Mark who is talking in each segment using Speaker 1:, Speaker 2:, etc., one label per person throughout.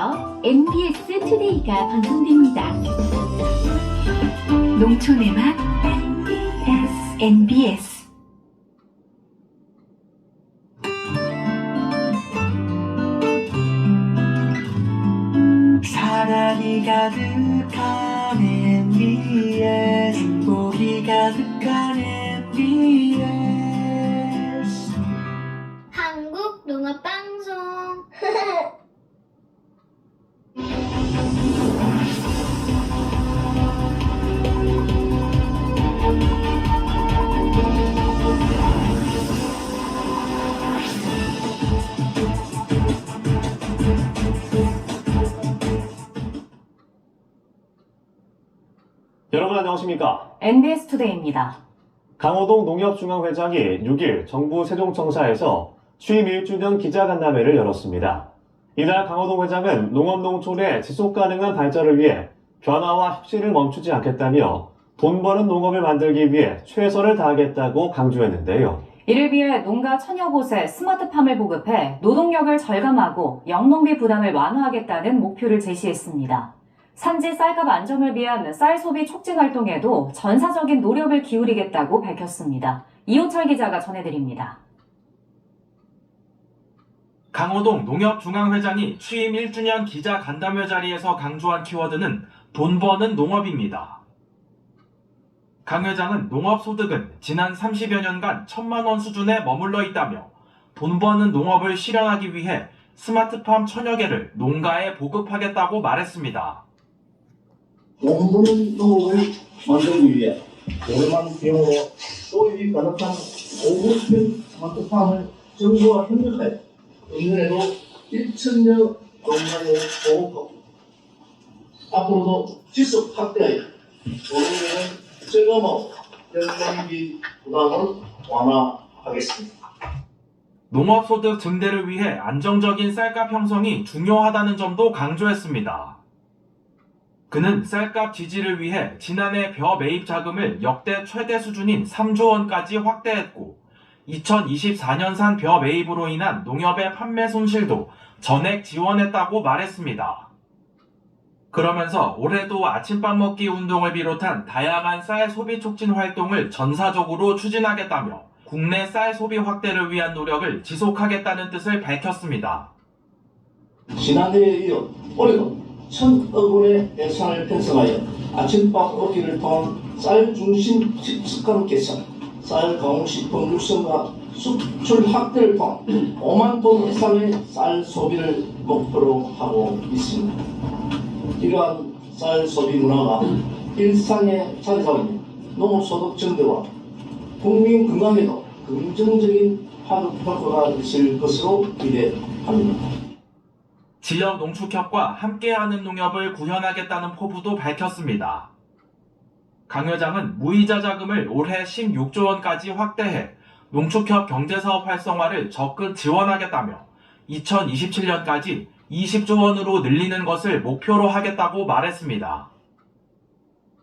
Speaker 1: 지역에서 MBS 투데이가 방송됩니다. 농촌의 맛 MBS.
Speaker 2: 사랑이 가득한 MBS, 행복이 가득한 MBS.
Speaker 3: 한국농업방송.
Speaker 4: 여러분 안녕하십니까?
Speaker 5: MBS 투데이입니다.
Speaker 4: 강호동 농협중앙회장이 6일 정부 세종청사에서 취임 1주년 기자간담회를 열었습니다. 이날 강호동 회장은 농업농촌의 지속가능한 발전을 위해 변화와 혁신을 멈추지 않겠다며 돈 버는 농업을 만들기 위해 최선을 다하겠다고 강조했는데요.
Speaker 5: 이를 위해 농가 천여 곳에 스마트팜을 보급해 노동력을 절감하고 영농비 부담을 완화하겠다는 목표를 제시했습니다. 산지 쌀값 안정을 위한 쌀 소비 촉진 활동에도 전사적인 노력을 기울이겠다고 밝혔습니다. 이호철 기자가 전해드립니다.
Speaker 6: 강호동 농협중앙회장이 취임 1주년 기자간담회 자리에서 강조한 키워드는 돈 버는 농업입니다. 강 회장은 농업소득은 지난 30여 년간 1,000만 원 수준에 머물러 있다며 돈 버는 농업을 실현하기 위해 스마트팜 1,000여 개를 농가에 보급하겠다고 말했습니다.
Speaker 7: 돈 버는 농업을 만들기 위해 저렴한 비용으로 소유비 가득한 고급형 스마트팜을 정부와 협력하여 금년에도 1,000여 농가에 보급하고 앞으로도 지속 확대하여 도민에는 절감하고 영농비 부담을 완화하겠습니다.
Speaker 6: 농업소득 증대를 위해 안정적인 쌀값 형성이 중요하다는 점도 강조했습니다. 그는 쌀값 지지를 위해 지난해 벼 매입 자금을 역대 최대 수준인 3조 원까지 확대했고 2024년산 벼 매입으로 인한 농협의 판매 손실도 전액 지원했다고 말했습니다. 그러면서 올해도 아침밥 먹기 운동을 비롯한 다양한 쌀 소비 촉진 활동을 전사적으로 추진하겠다며 국내 쌀 소비 확대를 위한 노력을 지속하겠다는 뜻을 밝혔습니다.
Speaker 7: 지난해에 이어 올해도 1,000억 원의 예산을 편성하여 아침밥 먹기를 통한 쌀 중심 식습관 개선, 쌀 가공식품 육성과 수출 확대를 통한 5만 톤 이상의 쌀 소비를 목표로 하고 있습니다. 이러한 쌀 소비 문화가 일상에 자리 잡으며 농업소득 증대와 국민 건강에도 긍정적인 효과가 있을 것으로 기대합니다.
Speaker 6: 지역 농축협과 함께하는 농협을 구현하겠다는 포부도 밝혔습니다. 강 회장은 무이자 자금을 올해 16조 원까지 확대해 농축협 경제사업 활성화를 적극 지원하겠다며 2027년까지 20조 원으로 늘리는 것을 목표로 하겠다고 말했습니다.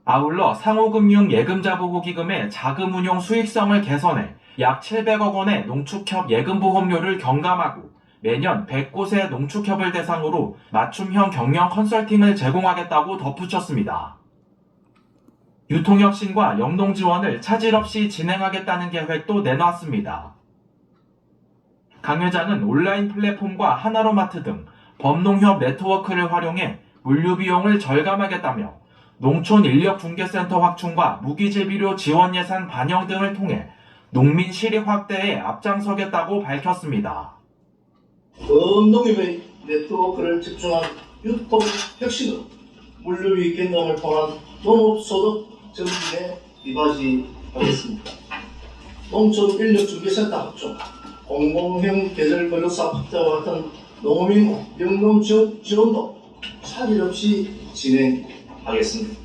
Speaker 6: 아울러 상호금융 예금자보호기금의 자금운용 수익성을 개선해 약 700억 원의 농축협 예금보험료를 경감하고 매년 100곳의 농축협을 대상으로 맞춤형 경영 컨설팅을 제공하겠다고 덧붙였습니다. 유통혁신과 영농 지원을 차질 없이 진행하겠다는 계획도 내놨습니다. 강 회장은 온라인 플랫폼과 하나로마트 등 범농협 네트워크를 활용해 물류비용을 절감하겠다며 농촌인력중개센터 확충과 무기재비료 지원 예산 반영 등을 통해 농민 실익 확대에 앞장서겠다고 밝혔습니다.
Speaker 7: 범농협의 네트워크를 집중한 유통 혁신으로 물류비 경감을 통한 농업소득 증진에 이바지하겠습니다. 농촌인력중개센터 확충, 공공형 계절 근로사 확대와 같은 농민 영농 지원도 차질 없이 진행하겠습니다.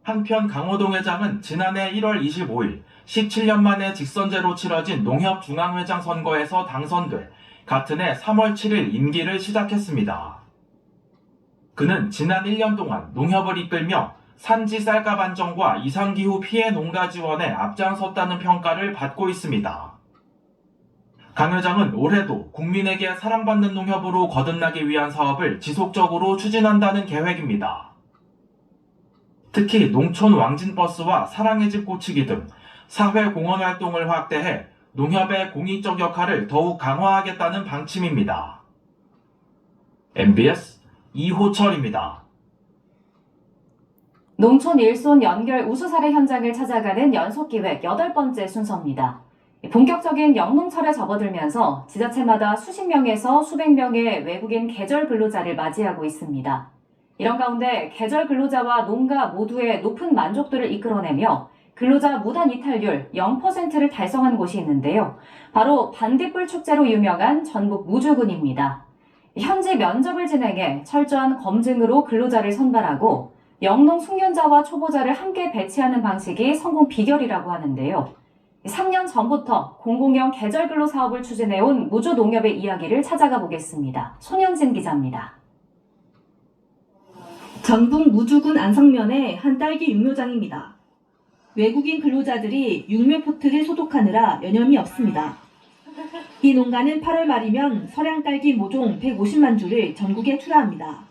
Speaker 6: 한편 강호동 회장은 지난해 1월 25일 17년 만에 직선제로 치러진 농협중앙회장 선거에서 당선돼 같은 해 3월 7일 임기를 시작했습니다. 그는 지난 1년 동안 농협을 이끌며 산지 쌀값 안정과 이상기후 피해 농가 지원에 앞장섰다는 평가를 받고 있습니다. 강 회장은 올해도 국민에게 사랑받는 농협으로 거듭나기 위한 사업을 지속적으로 추진한다는 계획입니다. 특히 농촌 왕진버스와 사랑의 집 꼬치기 등 사회 공헌 활동을 확대해 농협의 공익적 역할을 더욱 강화하겠다는 방침입니다. MBS 이호철입니다.
Speaker 5: 농촌 일손 연결 우수 사례 현장을 찾아가는 연속기획 8번째 순서입니다. 본격적인 영농철에 접어들면서 지자체마다 수십 명에서 수백 명의 외국인 계절 근로자를 맞이하고 있습니다. 이런 가운데 계절 근로자와 농가 모두의 높은 만족도를 이끌어내며 근로자 무단 이탈률 0%를 달성한 곳이 있는데요. 바로 반딧불 축제로 유명한 전북 무주군입니다. 현지 면접을 진행해 철저한 검증으로 근로자를 선발하고 영농 숙련자와 초보자를 함께 배치하는 방식이 성공 비결이라고 하는데요. 3년 전부터 공공형 계절근로 사업을 추진해온 무주농협의 이야기를 찾아가 보겠습니다. 손현진 기자입니다.
Speaker 3: 전북 무주군 안성면의 한 딸기 육묘장입니다. 외국인 근로자들이 육묘 포트를 소독하느라 여념이 없습니다. 이 농가는 8월 말이면 서량 딸기 모종 150만 주를 전국에 출하합니다.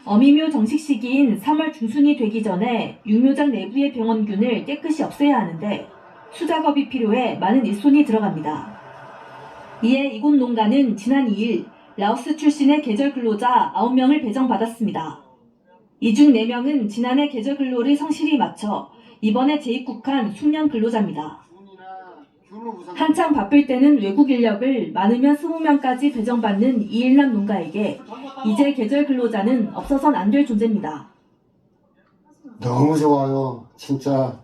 Speaker 3: 어미묘 정식 시기인 3월 중순이 되기 전에 육묘장 내부의 병원균을 깨끗이 없애야 하는데 수작업이 필요해 많은 일손이 들어갑니다. 이에 이곳 농가는 지난 2일 라오스 출신의 계절 근로자 9명을 배정받았습니다. 이 중 4명은 지난해 계절 근로를 성실히 마쳐 이번에 재입국한 숙련 근로자입니다. 한창 바쁠 때는 외국 인력을 많으면 20명까지 배정받는 이일남 농가에게 이제 계절 근로자는 없어선 안 될 존재입니다.
Speaker 8: 너무 좋아요. 진짜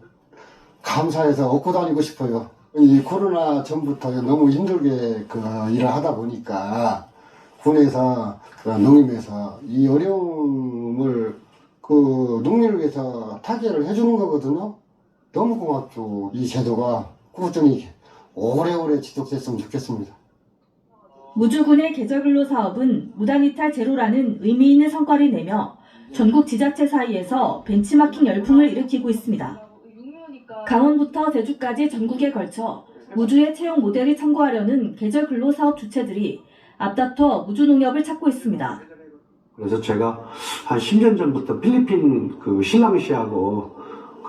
Speaker 8: 감사해서 얻고 다니고 싶어요. 이 코로나 전부터 너무 힘들게 일을 하다 보니까 군에서 농림에서 이 어려움을 농민을 위해서 타개를 해주는 거거든요. 너무 고맙죠. 이 제도가 꾸준히 오래오래 지속됐으면 좋겠습니다.
Speaker 3: 무주군의 계절근로 사업은 무단이탈 제로라는 의미 있는 성과를 내며 전국 지자체 사이에서 벤치마킹 열풍을 일으키고 있습니다. 강원부터 제주까지 전국에 걸쳐 무주의 채용 모델을 참고하려는 계절근로 사업 주체들이 앞다퉈 무주농협을 찾고 있습니다.
Speaker 9: 그래서 제가 한 10년 전부터 필리핀 신랑시하고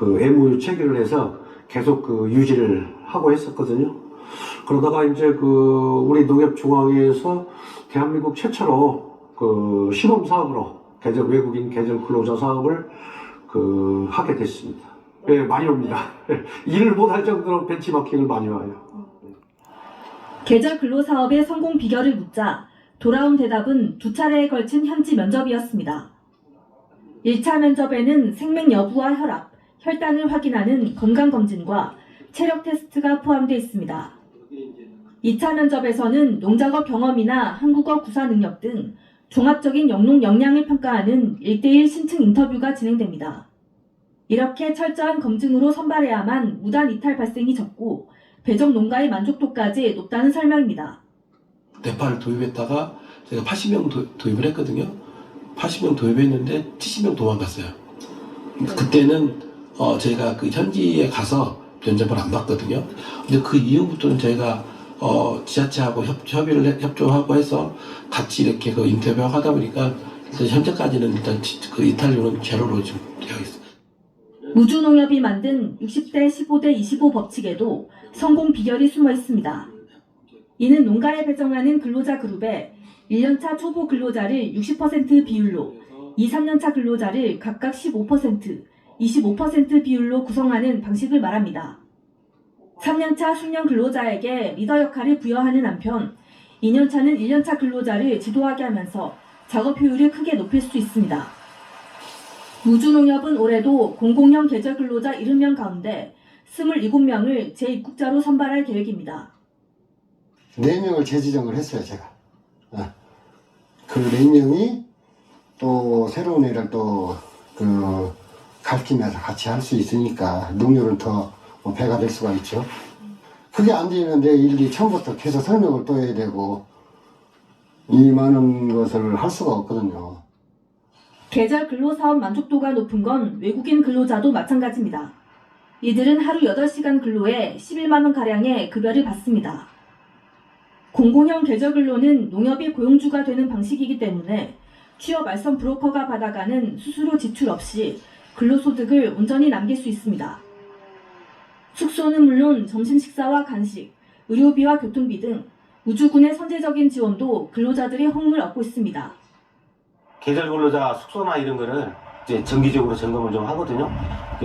Speaker 9: MOU 체결을 해서 계속 유지를 하고 했었거든요. 그러다가 이제 우리 농협중앙회에서 대한민국 최초로 시범 사업으로 외국인 계절 근로자 사업을 하게 됐습니다. 예, 많이 옵니다. 일을 못할 정도로 벤치마킹을 많이 와요.
Speaker 3: 계절 근로 사업의 성공 비결을 묻자 돌아온 대답은 2차례에 걸친 현지 면접이었습니다. 1차 면접에는 생맥 여부와 혈압, 혈당을 확인하는 건강검진과 체력 테스트가 포함되어 있습니다. 2차 면접에서는 농작업 경험이나 한국어 구사 능력 등 종합적인 영농 역량을 평가하는 1대1 신층 인터뷰가 진행됩니다. 이렇게 철저한 검증으로 선발해야만 무단 이탈 발생이 적고 배정 농가의 만족도까지 높다는 설명입니다.
Speaker 10: 네팔을 도입했다가 제가 80명 도입을 했거든요. 80명 도입했는데 70명 도망갔어요. 그때는 제가 현지에 가서 면접을 안 봤거든요. 근데 그 이후부터는 저희가 지자체하고 협조하고 해서 같이 이렇게 인터뷰하고 하다 보니까 일단 현재까지는 일단 이탈률은 제로로 지금 되어 있습니다.
Speaker 3: 무주농협이 만든 60대 15대 25 법칙에도 성공 비결이 숨어 있습니다. 이는 농가에 배정하는 근로자 그룹에 1년차 초보 근로자를 60% 비율로 2, 3년차 근로자를 각각 15%, 25% 비율로 구성하는 방식을 말합니다. 3년차 숙련 근로자에게 리더 역할을 부여하는 한편 2년차는 1년차 근로자를 지도하게 하면서 작업 효율을 크게 높일 수 있습니다. 무주농협은 올해도 공공형 계절 근로자 70명 가운데 27명을 재입국자로 선발할 계획입니다.
Speaker 8: 4명을 재지정을 했어요, 제가. 그 4명이 또 새로운 애를 가르치면서 같이 할 수 있으니까 능률은 더 배가 될 수가 있죠. 그게 안 되면 내 일이 처음부터 계속 설명을 또 해야 되고 이 많은 것을 할 수가 없거든요.
Speaker 3: 계절 근로사업 만족도가 높은 건 외국인 근로자도 마찬가지입니다. 이들은 하루 8시간 근로에 11만 원 가량의 급여를 받습니다. 공공형 계절근로는 농협이 고용주가 되는 방식이기 때문에 취업 알선 브로커가 받아가는 수수료 지출 없이 근로소득을 온전히 남길 수 있습니다. 숙소는 물론 점심 식사와 간식, 의료비와 교통비 등 우주군의 선제적인 지원도 근로자들이 호응을 얻고 있습니다.
Speaker 11: 계절 근로자 숙소나 이런 거를 이제 정기적으로 점검을 좀 하거든요.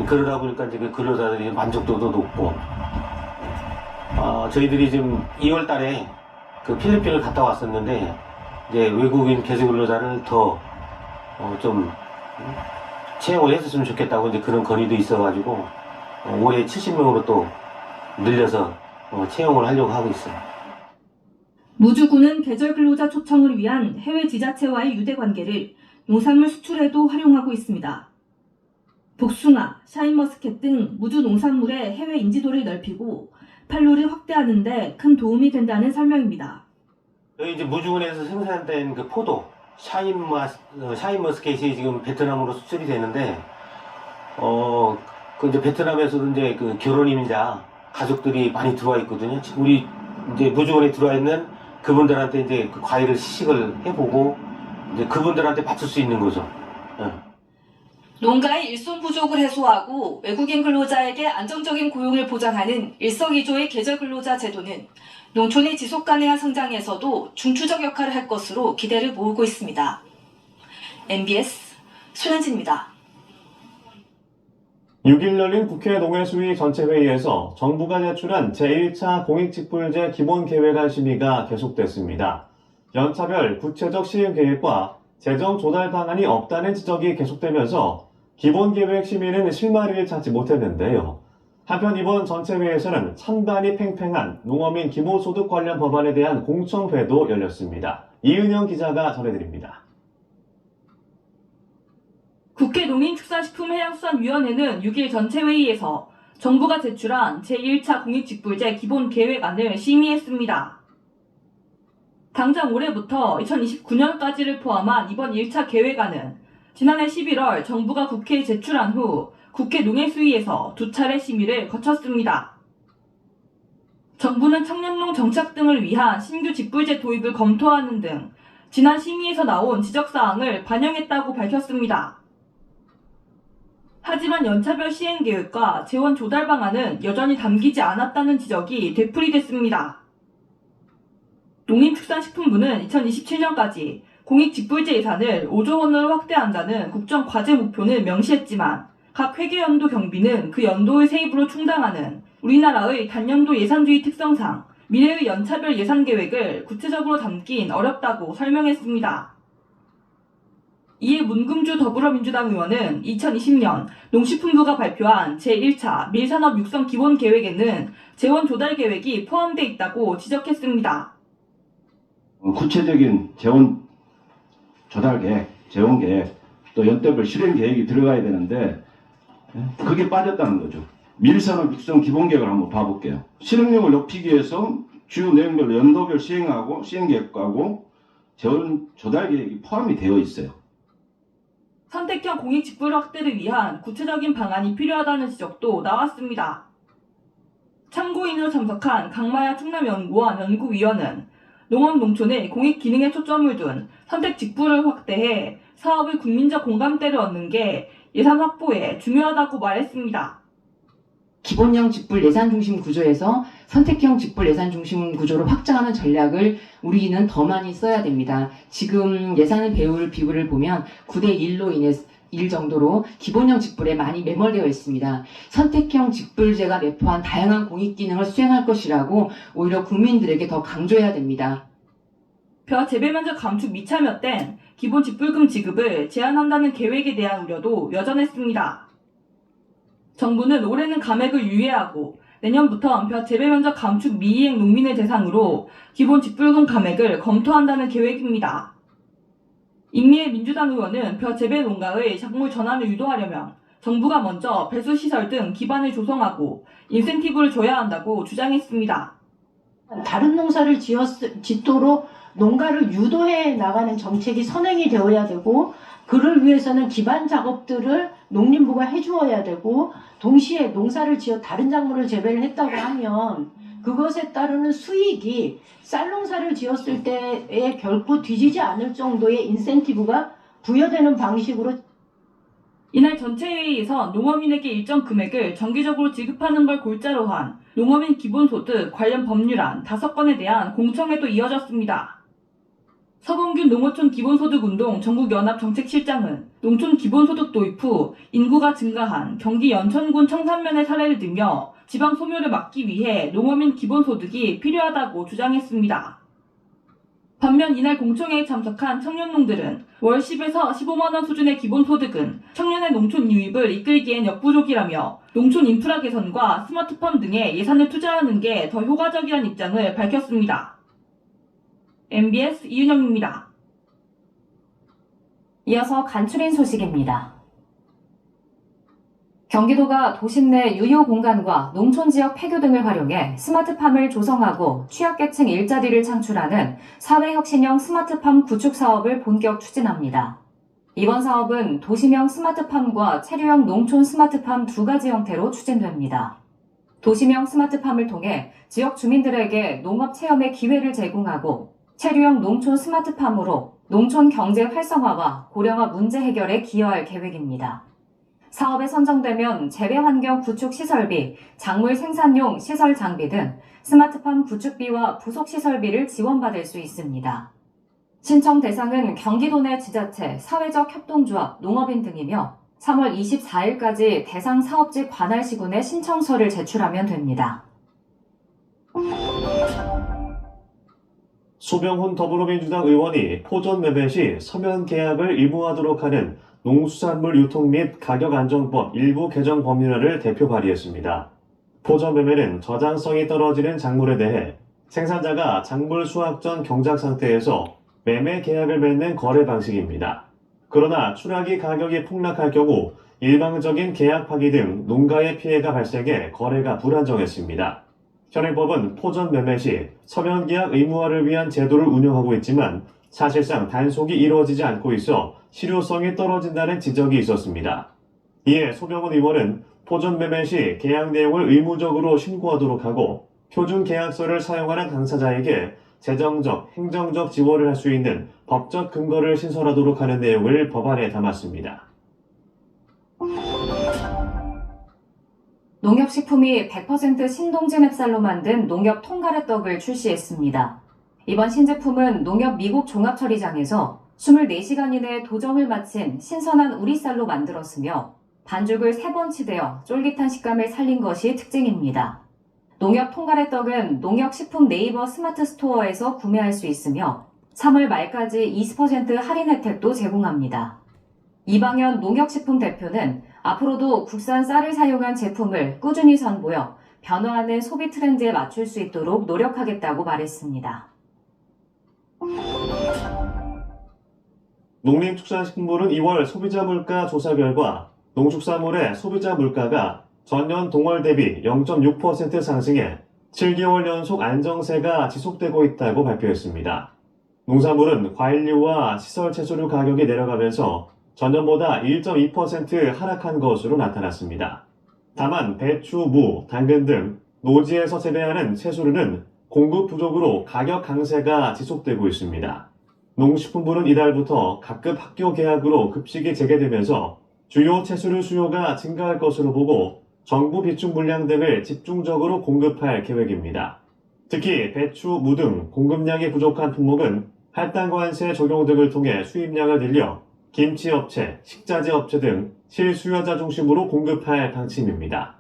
Speaker 11: 그러다 보니까 이제 그 근로자들이 만족도도 높고, 저희들이 지금 2월 달에 그 필리핀을 갔다 왔었는데, 이제 외국인 계절 근로자를 더 좀 채용을 했었으면 좋겠다고 이제 그런 건의도 있어가지고, 올해 70명으로 또 늘려서 채용을 하려고 하고 있어요.
Speaker 3: 무주군은 계절 근로자 초청을 위한 해외 지자체와의 유대 관계를 농산물 수출에도 활용하고 있습니다. 복숭아, 샤인머스켓 등 무주 농산물의 해외 인지도를 넓히고 판로를 확대하는 데 큰 도움이 된다는 설명입니다.
Speaker 11: 여기 이제 무주군에서 생산된 그 포도, 샤인머스켓이 지금 베트남으로 수출이 되는데, 그 이제 베트남에서도 이제 그 결혼 이민자 가족들이 많이 들어와 있거든요. 우리 이제 무주군에 들어와 있는 그분들한테 이제 그 과일을 시식을 해보고 이제 그분들한테 맞출 수 있는 거죠.
Speaker 3: 농가의 일손 부족을 해소하고 외국인 근로자에게 안정적인 고용을 보장하는 일석이조의 계절 근로자 제도는 농촌의 지속 가능한 성장에서도 중추적 역할을 할 것으로 기대를 모으고 있습니다. MBS 손현진입니다.
Speaker 4: 6일 열린 국회 농해수위 전체회의에서 정부가 제출한 제1차 공익직불제 기본계획안 심의가 계속됐습니다. 연차별 구체적 시행 계획과 재정 조달 방안이 없다는 지적이 계속되면서 기본계획 심의는 실마리를 찾지 못했는데요. 한편 이번 전체회의에서는 찬반이 팽팽한 농어민 기본소득 관련 법안에 대한 공청회도 열렸습니다. 이은영 기자가 전해드립니다.
Speaker 3: 국회 농림축산식품해양수산위원회는 6일 전체회의에서 정부가 제출한 제1차 공익직불제 기본계획안을 심의했습니다. 당장 올해부터 2029년까지를 포함한 이번 1차 계획안은 지난해 11월 정부가 국회에 제출한 후 국회 농해수위에서 2차례 심의를 거쳤습니다. 정부는 청년농 정착 등을 위한 신규 직불제 도입을 검토하는 등 지난 심의에서 나온 지적사항을 반영했다고 밝혔습니다. 하지만 연차별 시행계획과 재원 조달 방안은 여전히 담기지 않았다는 지적이 되풀이됐습니다. 농림축산식품부는 2027년까지 공익직불제 예산을 5조 원으로 확대한다는 국정과제 목표는 명시했지만 각 회계연도 경비는 그 연도의 세입으로 충당하는 우리나라의 단연도 예산주의 특성상 미래의 연차별 예산계획을 구체적으로 담긴 어렵다고 설명했습니다. 이에 문금주 더불어민주당 의원은 2020년 농식품부가 발표한 제1차 밀산업 육성 기본계획에는 재원 조달 계획이 포함되어 있다고 지적했습니다.
Speaker 12: 구체적인 재원 조달 계획, 재원 계획, 또 연대별 실행 계획이 들어가야 되는데 그게 빠졌다는 거죠. 밀산업 육성 기본계획을 한번 봐볼게요. 실행력을 높이기 위해서 주요 내용별로 연도별 시행하고 시행계획하고 재원 조달 계획이 포함이 되어 있어요.
Speaker 3: 선택형 공익직불 확대를 위한 구체적인 방안이 필요하다는 지적도 나왔습니다. 참고인으로 참석한 강마야 충남연구원 연구위원은 농업 농촌의 공익 기능에 초점을 둔 선택 직불을 확대해 사업의 국민적 공감대를 얻는 게 예산 확보에 중요하다고 말했습니다.
Speaker 13: 기본형 직불 예산 중심 구조에서 선택형 직불 예산 중심 구조로 확장하는 전략을 우리는 더 많이 써야 됩니다. 지금 예산을 배울 비율을 보면 9대1로 인해서 1 정도로 기본형 직불에 많이 매몰되어 있습니다. 선택형 직불제가 내포한 다양한 공익 기능을 수행할 것이라고 오히려 국민들에게 더 강조해야 됩니다.
Speaker 3: 벼 재배 면적 감축 미참였던 기본 직불금 지급을 제한한다는 계획에 대한 우려도 여전했습니다. 정부는 올해는 감액을 유예하고 내년부터 벼 재배 면적 감축 미이행 농민을 대상으로 기본 직불금 감액을 검토한다는 계획입니다. 임미애 민주당 의원은 벼 재배 농가의 작물 전환을 유도하려면 정부가 먼저 배수시설 등 기반을 조성하고 인센티브를 줘야 한다고 주장했습니다.
Speaker 14: 다른 농사를 짓도록 농가를 유도해 나가는 정책이 선행이 되어야 되고 그를 위해서는 기반 작업들을 농림부가 해주어야 되고 동시에 농사를 지어 다른 작물을 재배를 했다고 하면 그것에 따르는 수익이 쌀 농사를 지었을 때에 결코 뒤지지 않을 정도의 인센티브가 부여되는 방식으로
Speaker 3: 이날 전체 회의에서 농어민에게 일정 금액을 정기적으로 지급하는 걸 골자로 한 농어민 기본소득 관련 법률안 5건에 대한 공청회도 이어졌습니다. 서범균 농어촌 기본소득운동 전국연합정책실장은 농촌 기본소득 도입 후 인구가 증가한 경기 연천군 청산면의 사례를 들며 지방 소멸을 막기 위해 농어민 기본소득이 필요하다고 주장했습니다. 반면 이날 공청회에 참석한 청년농들은 월 10에서 15만 원 수준의 기본소득은 청년의 농촌 유입을 이끌기엔 역부족이라며 농촌 인프라 개선과 스마트팜 등에 예산을 투자하는 게 더 효과적이라는 입장을 밝혔습니다. MBS 이윤영입니다.
Speaker 5: 이어서 간추린 소식입니다. 경기도가 도심 내 유휴 공간과 농촌 지역 폐교 등을 활용해 스마트팜을 조성하고 취약계층 일자리를 창출하는 사회혁신형 스마트팜 구축 사업을 본격 추진합니다. 이번 사업은 도시명 스마트팜과 체류형 농촌 스마트팜 두 가지 형태로 추진됩니다. 도시명 스마트팜을 통해 지역 주민들에게 농업 체험의 기회를 제공하고 체류형 농촌 스마트팜으로 농촌 경제 활성화와 고령화 문제 해결에 기여할 계획입니다. 사업에 선정되면 재배환경 구축 시설비, 작물 생산용 시설 장비 등 스마트팜 구축비와 부속 시설비를 지원받을 수 있습니다. 신청 대상은 경기도 내 지자체, 사회적 협동조합, 농업인 등이며 3월 24일까지 대상 사업지 관할 시군에 신청서를 제출하면 됩니다.
Speaker 4: 소병훈 더불어민주당 의원이 포전 매매 시 서면 계약을 의무화하도록 하는 농수산물 유통 및 가격 안정법 일부 개정 법률안을 대표 발의했습니다. 포전 매매는 저장성이 떨어지는 작물에 대해 생산자가 작물 수확 전 경작 상태에서 매매 계약을 맺는 거래 방식입니다. 그러나 추락이 가격이 폭락할 경우 일방적인 계약 파기 등 농가의 피해가 발생해 거래가 불안정했습니다. 현행법은 포전 매매 시 서면 계약 의무화를 위한 제도를 운영하고 있지만 사실상 단속이 이루어지지 않고 있어 실효성이 떨어진다는 지적이 있었습니다. 이에 소병훈 의원은 포전 매매 시 계약 내용을 의무적으로 신고하도록 하고 표준 계약서를 사용하는 당사자에게 재정적, 행정적 지원을 할 수 있는 법적 근거를 신설하도록 하는 내용을 법안에 담았습니다.
Speaker 5: 농협식품이 100% 신동진 햅쌀로 만든 농협 통가래떡을 출시했습니다. 이번 신제품은 농협 미국 종합처리장에서 24시간 이내에 도정을 마친 신선한 우리쌀로 만들었으며 반죽을 3번 치대어 쫄깃한 식감을 살린 것이 특징입니다. 농협 통가래떡은 농협식품 네이버 스마트 스토어에서 구매할 수 있으며 3월 말까지 20% 할인 혜택도 제공합니다. 이방현 농협식품 대표는 앞으로도 국산 쌀을 사용한 제품을 꾸준히 선보여 변화하는 소비 트렌드에 맞출 수 있도록 노력하겠다고 말했습니다.
Speaker 4: 농림축산식품부는 2월 소비자 물가 조사 결과 농축산물의 소비자 물가가 전년 동월 대비 0.6% 상승해 7개월 연속 안정세가 지속되고 있다고 발표했습니다. 농산물은 과일류와 시설 채소류 가격이 내려가면서 전년보다 1.2% 하락한 것으로 나타났습니다. 다만 배추, 무, 당근 등 노지에서 재배하는 채소류는 공급 부족으로 가격 강세가 지속되고 있습니다. 농식품부는 이달부터 각급 학교 개학으로 급식이 재개되면서 주요 채소류 수요가 증가할 것으로 보고 정부 비축 물량 등을 집중적으로 공급할 계획입니다. 특히 배추, 무 등 공급량이 부족한 품목은 할당관세 적용 등을 통해 수입량을 늘려 김치업체, 식자재 업체 등 실수요자 중심으로 공급할 방침입니다.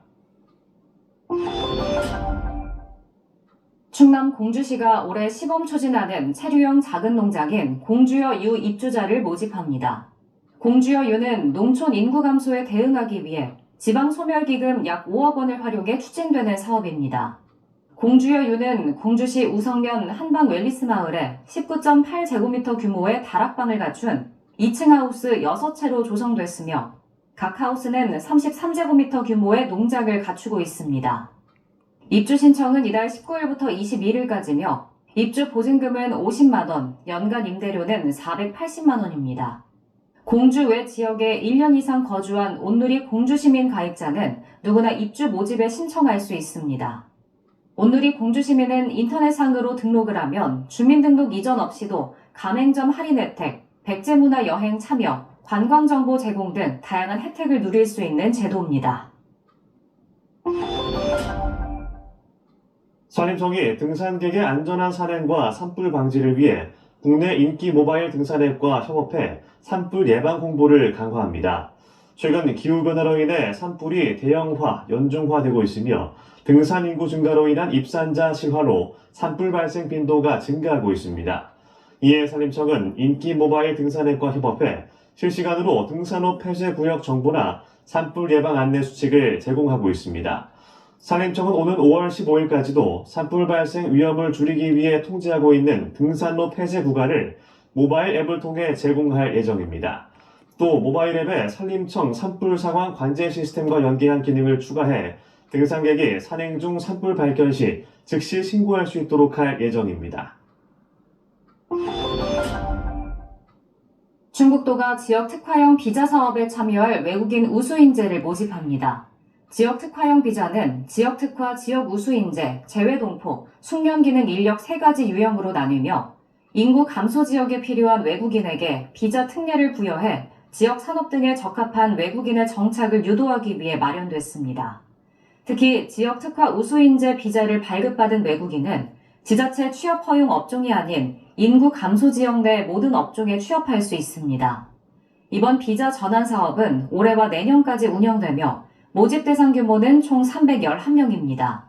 Speaker 5: 충남 공주시가 올해 시범 추진하는 체류형 작은 농장인 공주여 유 입주자를 모집합니다. 공주여 유는 농촌 인구 감소에 대응하기 위해 지방소멸기금 약 5억 원을 활용해 추진되는 사업입니다. 공주여 유는 공주시 우성면 한방 웰리스 마을에 19.8제곱미터 규모의 다락방을 갖춘 2층 하우스 6채로 조성됐으며 각 하우스는 33제곱미터 규모의 농장을 갖추고 있습니다. 입주 신청은 이달 19일부터 21일까지며 입주 보증금은 50만 원, 연간 임대료는 480만 원입니다. 공주 외 지역에 1년 이상 거주한 온누리 공주시민 가입자는 누구나 입주 모집에 신청할 수 있습니다. 온누리 공주시민은 인터넷상으로 등록을 하면 주민등록 이전 없이도 가맹점 할인 혜택, 백제문화 여행 참여, 관광정보 제공 등 다양한 혜택을 누릴 수 있는 제도입니다.
Speaker 4: 산림청이 등산객의 안전한 산행과 산불 방지를 위해 국내 인기 모바일 등산 앱과 협업해 산불 예방 홍보를 강화합니다. 최근 기후변화로 인해 산불이 대형화, 연중화되고 있으며 등산 인구 증가로 인한 입산자 실화로 산불 발생 빈도가 증가하고 있습니다. 이에 산림청은 인기 모바일 등산 앱과 협업해 실시간으로 등산로 폐쇄 구역 정보나 산불 예방 안내 수칙을 제공하고 있습니다. 산림청은 오는 5월 15일까지도 산불 발생 위험을 줄이기 위해 통제하고 있는 등산로 폐쇄 구간을 모바일 앱을 통해 제공할 예정입니다. 또 모바일 앱에 산림청 산불 상황 관제 시스템과 연계한 기능을 추가해 등산객이 산행 중 산불 발견 시 즉시 신고할 수 있도록 할 예정입니다.
Speaker 5: 충북도가 지역 특화형 비자 사업에 참여할 외국인 우수 인재를 모집합니다. 지역 특화형 비자는 지역 특화, 지역 우수 인재, 재외 동포, 숙련 기능 인력 3가지 유형으로 나뉘며 인구 감소 지역에 필요한 외국인에게 비자 특례를 부여해 지역 산업 등에 적합한 외국인의 정착을 유도하기 위해 마련됐습니다. 특히 지역 특화 우수 인재 비자를 발급받은 외국인은 지자체 취업 허용 업종이 아닌 인구 감소 지역 내 모든 업종에 취업할 수 있습니다. 이번 비자 전환 사업은 올해와 내년까지 운영되며 모집 대상 규모는 총 311명입니다.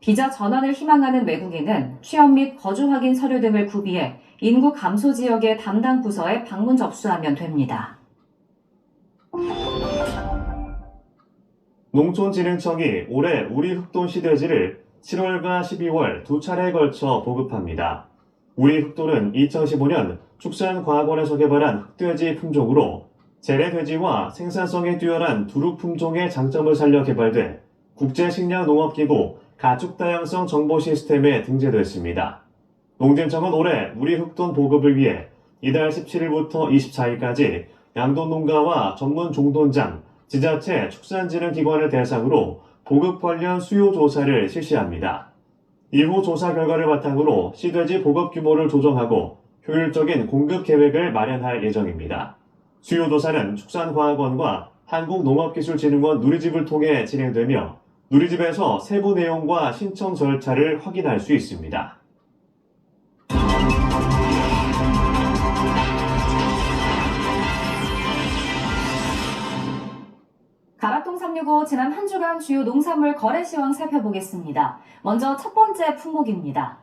Speaker 5: 비자 전환을 희망하는 외국인은 취업 및 거주 확인 서류 등을 구비해 인구 감소 지역의 담당 부서에 방문 접수하면 됩니다.
Speaker 4: 농촌진흥청이 올해 우리 흑돈 시돼지를 7월과 12월 2차례에 걸쳐 보급합니다. 우리 흑돈은 2015년 축산과학원에서 개발한 흑돼지 품종으로 재래돼지와 생산성이 뛰어난 두릅 품종의 장점을 살려 개발돼 국제식량농업기구 가축다양성 정보 시스템에 등재됐습니다. 농진청은 올해 우리 흑돈 보급을 위해 이달 17일부터 24일까지 양돈 농가와 전문 종돈장, 지자체 축산진흥기관을 대상으로 보급 관련 수요 조사를 실시합니다. 이후 조사 결과를 바탕으로 시돼지 보급 규모를 조정하고 효율적인 공급 계획을 마련할 예정입니다. 수요 조사는 축산과학원과 한국농업기술진흥원 누리집을 통해 진행되며 누리집에서 세부 내용과 신청 절차를 확인할 수 있습니다.
Speaker 5: 가락동 365 지난 한 주간 주요 농산물 거래 시황 살펴보겠습니다. 먼저 첫 번째 품목입니다.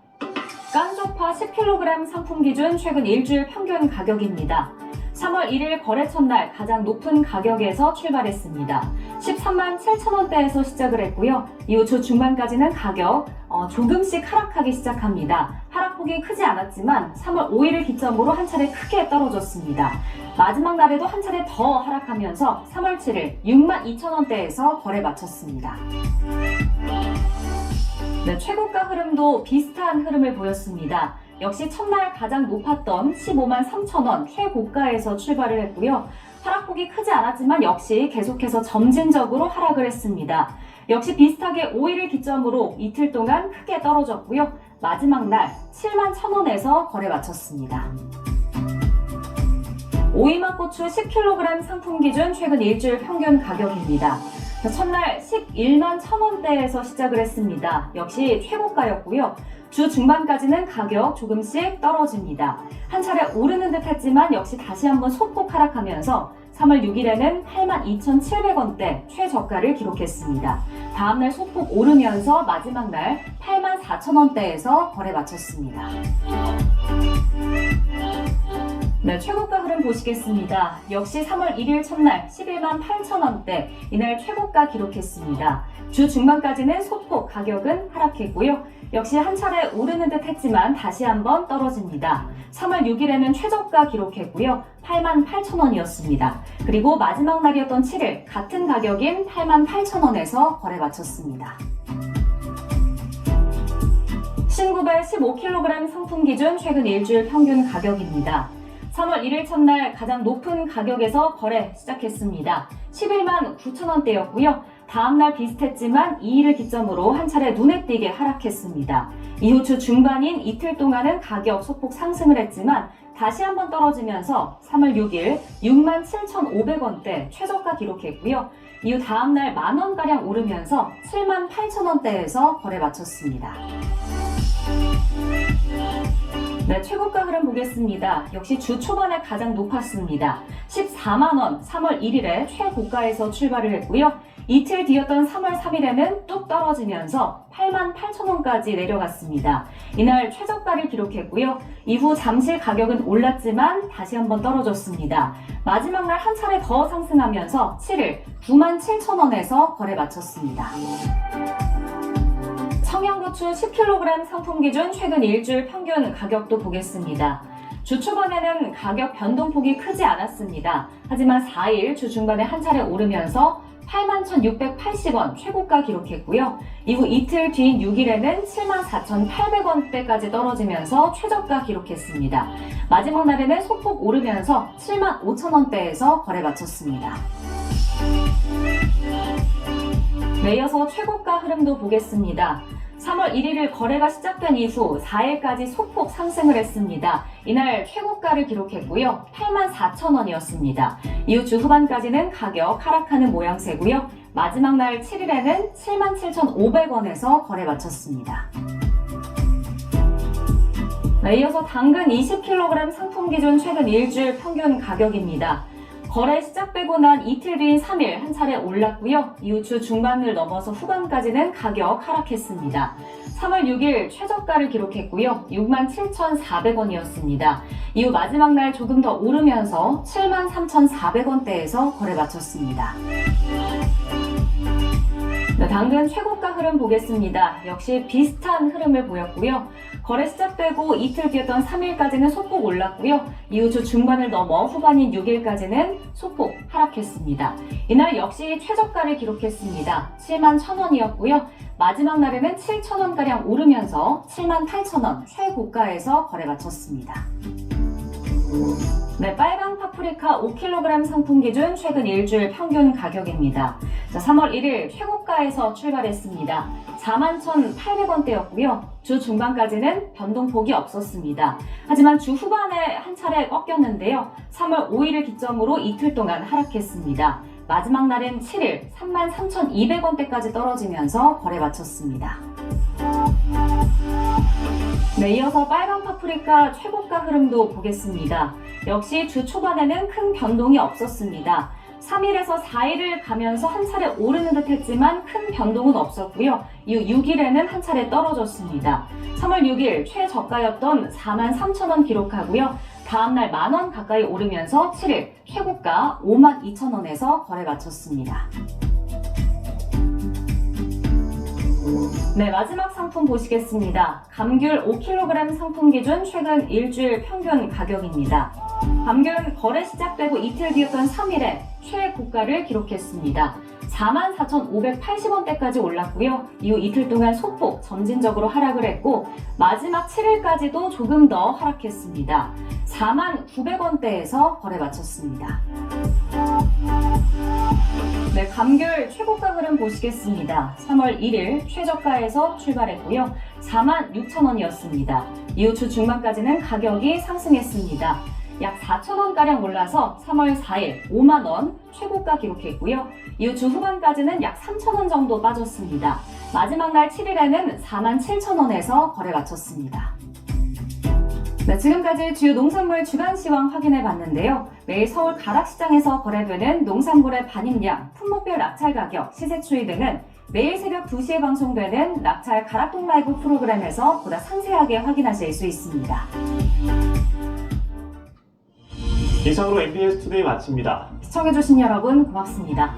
Speaker 5: 깐족파 10kg 상품 기준 최근 일주일 평균 가격입니다. 3월 1일 거래 첫날 가장 높은 가격에서 출발했습니다. 13만 7천원대에서 시작을 했고요. 이후 주 중반까지는 가격 조금씩 하락하기 시작합니다. 하락폭이 크지 않았지만 3월 5일을 기점으로 한 차례 크게 떨어졌습니다. 마지막 날에도 한 차례 더 하락하면서 3월 7일 6만 2천원대에서 거래 마쳤습니다. 네, 최고가 흐름도 비슷한 흐름을 보였습니다. 역시 첫날 가장 높았던 15만 3천원 최고가에서 출발을 했고요. 하락폭이 크지 않았지만 역시 계속해서 점진적으로 하락을 했습니다. 역시 비슷하게 5일을 기점으로 이틀 동안 크게 떨어졌고요. 마지막 날 7만 1,000원에서 거래 마쳤습니다. 오이맛고추 10kg 상품 기준 최근 일주일 평균 가격입니다. 첫날 11만 1,000원대에서 시작을 했습니다. 역시 최고가였고요. 주 중반까지는 가격 조금씩 떨어집니다. 한 차례 오르는 듯 했지만 역시 다시 한번 소폭 하락하면서 3월 6일에는 82,700원대 최저가를 기록했습니다. 다음날 소폭 오르면서 마지막 날 84,000원대에서 거래 마쳤습니다. 네, 최고가 흐름 보시겠습니다. 역시 3월 1일 첫날 11만 8천원대 이날 최고가 기록했습니다. 주 중반까지는 소폭 가격은 하락했고요. 역시 한 차례 오르는 듯 했지만 다시 한번 떨어집니다. 3월 6일에는 최저가 기록했고요. 8만 8천원이었습니다. 그리고 마지막 날이었던 7일 같은 가격인 8만 8천원에서 거래 마쳤습니다. 신구발 15kg 상품 기준 최근 일주일 평균 가격입니다. 3월 1일 첫날 가장 높은 가격에서 거래 시작했습니다. 11만 9천원대였고요. 다음날 비슷했지만 2일을 기점으로 한 차례 눈에 띄게 하락했습니다. 이후 주 중반인 이틀 동안은 가격 소폭 상승을 했지만 다시 한번 떨어지면서 3월 6일 67,500원대 최저가 기록했고요. 이후 다음날 만원가량 오르면서 78,000원대에서 거래 마쳤습니다. 네, 최고가 흐름 보겠습니다. 역시 주 초반에 가장 높았습니다. 14만원 3월 1일에 최고가에서 출발을 했고요. 이틀 뒤였던 3월 3일에는 뚝 떨어지면서 88,000원까지 내려갔습니다. 이날 최저가를 기록했고요. 이후 잠시 가격은 올랐지만 다시 한번 떨어졌습니다. 마지막 날 한 차례 더 상승하면서 7일 97,000원에서 거래 마쳤습니다. 청양고추 10kg 상품 기준 최근 일주일 평균 가격도 보겠습니다. 주 초반에는 가격 변동폭이 크지 않았습니다. 하지만 4일 주 중반에 한 차례 오르면서 81,680원 최고가 기록했고요. 이후 이틀 뒤인 6일에는 74,800원대까지 떨어지면서 최저가 기록했습니다. 마지막 날에는 소폭 오르면서 75,000원대에서 거래 마쳤습니다. 네, 이어서 최고가 흐름도 보겠습니다. 3월 1일 거래가 시작된 이후 4일까지 소폭 상승을 했습니다. 이날 최고가를 기록했고요. 84,000원이었습니다. 이후 주 후반까지는 가격 하락하는 모양새고요. 마지막 날 7일에는 77,500원에서 거래 마쳤습니다. 네, 이어서 당근 20kg 상품 기준 최근 일주일 평균 가격입니다. 거래 시작되고 난 이틀 뒤인 3일 한 차례 올랐고요. 이후 주 중반을 넘어서 후반까지는 가격 하락했습니다. 3월 6일 최저가를 기록했고요. 67,400원이었습니다. 이후 마지막 날 조금 더 오르면서 73,400원대에서 거래 마쳤습니다. 네, 당근 최고가 흐름 보겠습니다. 역시 비슷한 흐름을 보였고요. 거래 시작되고 이틀 뒤였던 3일까지는 소폭 올랐고요. 이후 주 중반을 넘어 후반인 6일까지는 소폭 하락했습니다. 이날 역시 최저가를 기록했습니다. 71,000원이었고요. 마지막 날에는 7,000원가량 오르면서 78,000원 최고가에서 거래 마쳤습니다. 네, 빨강 파프리카 5kg 상품 기준 최근 일주일 평균 가격입니다. 자, 3월 1일 최고가에서 출발했습니다. 41,800원대였고요. 주 중반까지는 변동폭이 없었습니다. 하지만 주 후반에 한 차례 꺾였는데요. 3월 5일을 기점으로 이틀 동안 하락했습니다. 마지막 날은 7일 33,200원대까지 떨어지면서 거래 마쳤습니다. 네, 이어서 빨간 파프리카 최고가 흐름도 보겠습니다. 역시 주 초반에는 큰 변동이 없었습니다. 3일에서 4일을 가면서 한 차례 오르는 듯 했지만 큰 변동은 없었고요. 이후 6일에는 한 차례 떨어졌습니다. 3월 6일 최저가였던 43,000원 기록하고요. 다음날 만원 가까이 오르면서 7일 최고가 52,000원에서 거래 마쳤습니다. 네, 마지막 상품 보시겠습니다. 감귤 5kg 상품 기준 최근 일주일 평균 가격입니다. 감귤 거래 시작되고 이틀 뒤였던 3일에 최고가를 기록했습니다. 44,580원대까지 올랐고요. 이후 이틀 동안 소폭 점진적으로 하락을 했고 마지막 7일까지도 조금 더 하락했습니다. 49,900원대에서 거래 마쳤습니다. 네, 감귤 최고가 흐름 보시겠습니다. 3월 1일 최저가에서 출발했고요. 46,000원이었습니다. 이후 주 중반까지는 가격이 상승했습니다. 약 4,000원가량 올라서 3월 4일 5만원 최고가 기록했고요. 이후 주 후반까지는 약 3,000원 정도 빠졌습니다. 마지막 날 7일에는 47,000원에서 거래 마쳤습니다. 네, 지금까지 주요 농산물 주간 시황 확인해 봤는데요. 매일 서울 가락시장에서 거래되는 농산물의 반입량, 품목별 낙찰 가격, 시세 추이 등은 매일 새벽 2시에 방송되는 낙찰 가락동 라이브 프로그램에서 보다 상세하게 확인하실 수 있습니다.
Speaker 4: 이상으로 MBS 투데이 마칩니다.
Speaker 5: 시청해주신 여러분 고맙습니다.